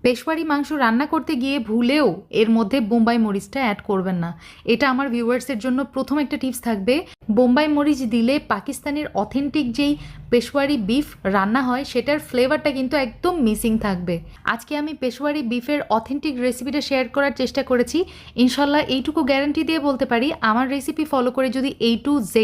পেশওয়ারি মাংস রান্না করতে গিয়ে ভুলেও এর মধ্যে বোম্বাই মরিচটা অ্যাড করবেন না। এটা আমার ভিউয়ার্সের জন্য প্রথম একটা টিপস থাকবে। বোম্বাই মরিচ দিলে পাকিস্তানের অথেন্টিক যেই পেশওয়ারি বিফ রান্না হয় সেটার ফ্লেভারটা কিন্তু একদম মিসিং থাকবে। আজকে আমি পেশওয়ারি বিফের অথেন্টিক রেসিপিটা শেয়ার করার চেষ্টা করেছি। ইনশাল্লাহ এইটুকু গ্যারান্টি দিয়ে বলতে পারি, আমার রেসিপি ফলো করে যদি A to Z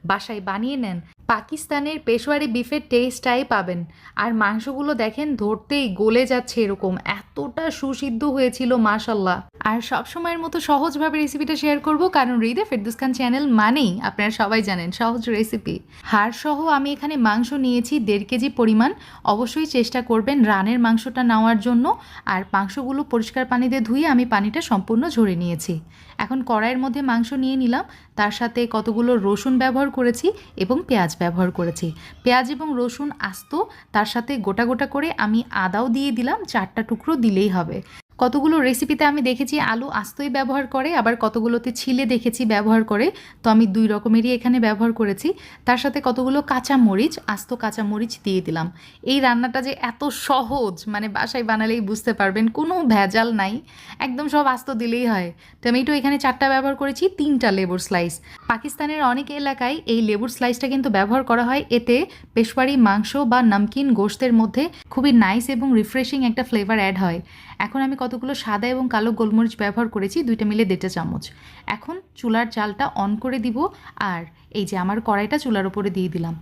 বাসায় বানিয়ে নেন, পাকিস্তানের পেশওয়ারি বিফের টেস্টটাই পাবেন। আর মাংসগুলো দেখেন ধরতেই গলে যাচ্ছে, এরকম এতটা সুসিদ্ধ হয়েছিল মাশাল্লাহ। আর সবসময়ের মতো সহজভাবে রেসিপিটা শেয়ার করব, কারণ হৃদয় ফেরদৌস খান চ্যানেল মানেই আপনারা সবাই জানেন সহজ রেসিপি। হাড়সহ আমি এখানে মাংস নিয়েছি 1.5 কেজি পরিমাণ। অবশ্যই চেষ্টা করবেন রানের মাংসটা নেওয়ার জন্য। আর মাংসগুলো পরিষ্কার পানি দিয়ে ধুয়ে আমি পানিটা সম্পূর্ণ ঝরে নিয়েছি। এখন কড়াইয়ের মধ্যে মাংস নিয়ে নিলাম, তার সাথে কতগুলো রসুন ব্যবহার করেছি এবং পেঁয়াজ ব্যবহার করেছি। পেঁয়াজ এবং রসুন আস্ত, তার সাথে গোটা গোটা করে আমি আদাও দিয়ে দিলাম, 4টা টুকরো দিলেই হবে। কতগুলো রেসিপিতে আমি দেখেছি আলু আস্তই ব্যবহার করে, আবার কতগুলোতে ছিলে দেখেছি ব্যবহার করে, তো আমি 2 রকমেরই এখানে ব্যবহার করেছি। তার সাথে কতগুলো কাঁচা মরিচ, আস্ত কাঁচা মরিচ দিয়ে দিলাম। এই রান্নাটা যে এত সহজ, মানে বাসায় বানালেই বুঝতে পারবেন, কোনো ভেজাল নাই, একদম সব আস্ত দিলেই হয়। টমেটো এখানে 4টা ব্যবহার করেছি, 3টা লেবুর স্লাইস। পাকিস্তানের অনেক এলাকায় এই লেবুর স্লাইসটা কিন্তু ব্যবহার করা হয়, এতে পেশওয়ারি মাংস বা নমকিন গোশতের মধ্যে খুবই নাইস এবং রিফ্রেশিং একটা ফ্লেভার অ্যাড হয়। এখন আমি কতগুলো সাদা এবং কালো গোলমরিচ ব্যবহার করেছি, 2টা মিলে 1.5 চামচ। এখন চুলার জালটা অন করে দিব, আর এই যে আমার কড়াইটা চুলার উপরে দিয়ে দিলাম।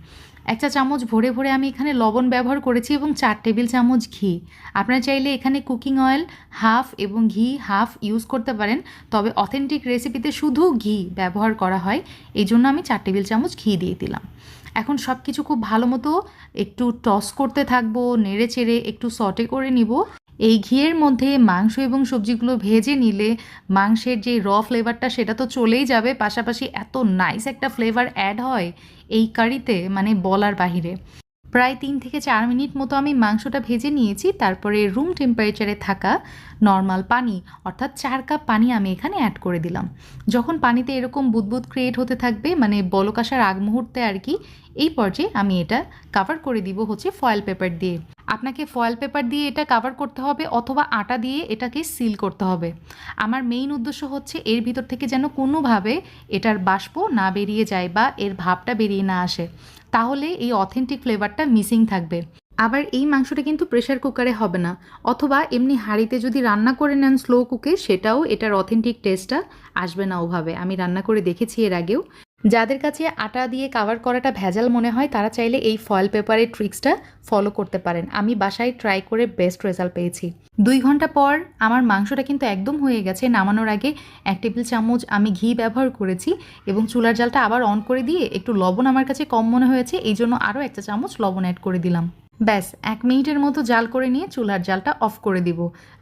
1 চা চামচ ভরে ভরে আমি এখানে লবণ ব্যবহার করেছি এবং 4 টেবিল চামচ ঘি। আপনারা চাইলে এখানে কুকিং অয়েল হাফ এবং ঘি হাফ ইউজ করতে পারেন, তবে অথেন্টিক রেসিপিতে শুধু ঘি ব্যবহার করা হয়, এই জন্য আমি 4 টেবিল চামচ ঘি দিয়ে দিলাম। এখন সব কিছু খুব ভালো মতো একটু টস করতে থাকবো, নেড়ে চেড়ে একটু সটে করে নিব। এই ঘিয়ের মধ্যে মাংস এবং সবজিগুলো ভেজে নিলে মাংসের যে ফ্লেভারটা সেটা তো চলেই যাবে, পাশাপাশি এত নাইস একটা ফ্লেভার অ্যাড হয় এই কারিতে, মানে বলার বাহিরে। প্রায় 3 থেকে 4 মিনিট মতো আমি মাংসটা ভেজে নিয়েছি। তারপরে রুম টেম্পারেচারে থাকা নর্মাল পানি, অর্থাৎ 4 কাপ পানি আমি এখানে অ্যাড করে দিলাম। যখন পানিতে এরকম বুদবুদ ক্রিয়েট হতে থাকবে, মানে বলক আসার আগ মুহূর্তে আর কি, এই পর্যায়ে আমি এটা কাভার করে দিব হচ্ছে ফয়েল পেপার দিয়ে। আপনাকে ফয়েল পেপার দিয়ে এটা কাভার করতে হবে, অথবা আটা দিয়ে এটাকে সিল করতে হবে। আমার মেইন উদ্দেশ্য হচ্ছে এর ভিতর থেকে যেন কোনোভাবে এটার বাষ্প না বেরিয়ে যায় বা এর ভাবটা বেরিয়ে না আসে, তাহলে এই অথেন্টিক ফ্লেভারটা মিসিং থাকবে। আবার এই মাংসটা কিন্তু প্রেশার কুকারে হবে না, অথবা এমনি হাঁড়িতে যদি রান্না করে নেন স্লো কুকে, সেটাও এটার অথেন্টিক টেস্টটা আসবে না ওভাবে। আমি রান্না করে দেখেছি এর আগেও। যাদের কাছে আটা দিয়ে কাভার করাটা ভেজাল মনে হয়, তারা চাইলে এই ফয়েল পেপারের ট্রিক্সটা ফলো করতে পারেন। আমি বাসায় ট্রাই করে বেস্ট রেজাল্ট পেয়েছি। 2 ঘন্টা পর আমার মাংসটা কিন্তু একদম হয়ে গেছে। নামানোর আগে 1 টেবিল চামচ আমি ঘি ব্যবহার করেছি এবং চুলার জালটা আবার অন করে দিয়ে একটু লবণ আমার কাছে কম মনে হয়েছে, এই জন্য আরও 1 চা চামচ লবণ অ্যাড করে দিলাম। ব্যাস 1 মিনিটের মতো জাল করে নিয়ে চুলার জালটা অফ করে দিব।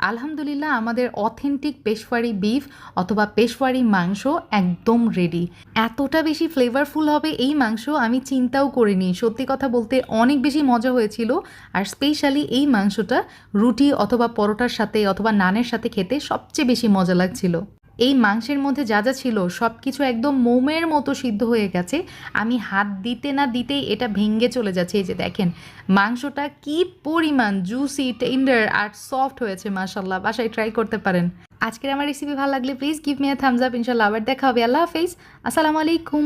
আলহামদুলিল্লাহ, আমাদের অথেন্টিক পেশওয়ারি বিফ অথবা পেশওয়ারি মাংস একদম রেডি। এতটা বেশি ফ্লেভারফুল হবে এই মাংস আমি চিন্তাও করিনি। সত্যি কথা বলতে অনেক বেশি মজা হয়েছিল। আর স্পেশালি এই মাংসটা রুটি অথবা পরোটার সাথে অথবা নানের সাথে খেতে সবচেয়ে বেশি মজা লাগছিল। এই মাংসের মধ্যে যা যা ছিল সব কিছু একদম মোমের মতো সিদ্ধ হয়ে গেছে। আমি হাত দিতে না দিতেই এটা ভেঙে চলে যাচ্ছে। এই যে দেখেন মাংসটা কি পরিমাণ জুসি, টেন্ডার আর সফট হয়েছে মাশাল্লাহ। বাসায় ট্রাই করতে পারেন। আজকের আমার রেসিপি ভালো লাগলে please give me a Thums up. ইনশাল্লাহ আবার দেখা হবে। আল্লাহ হাফেজ, আসসালামু আলাইকুম।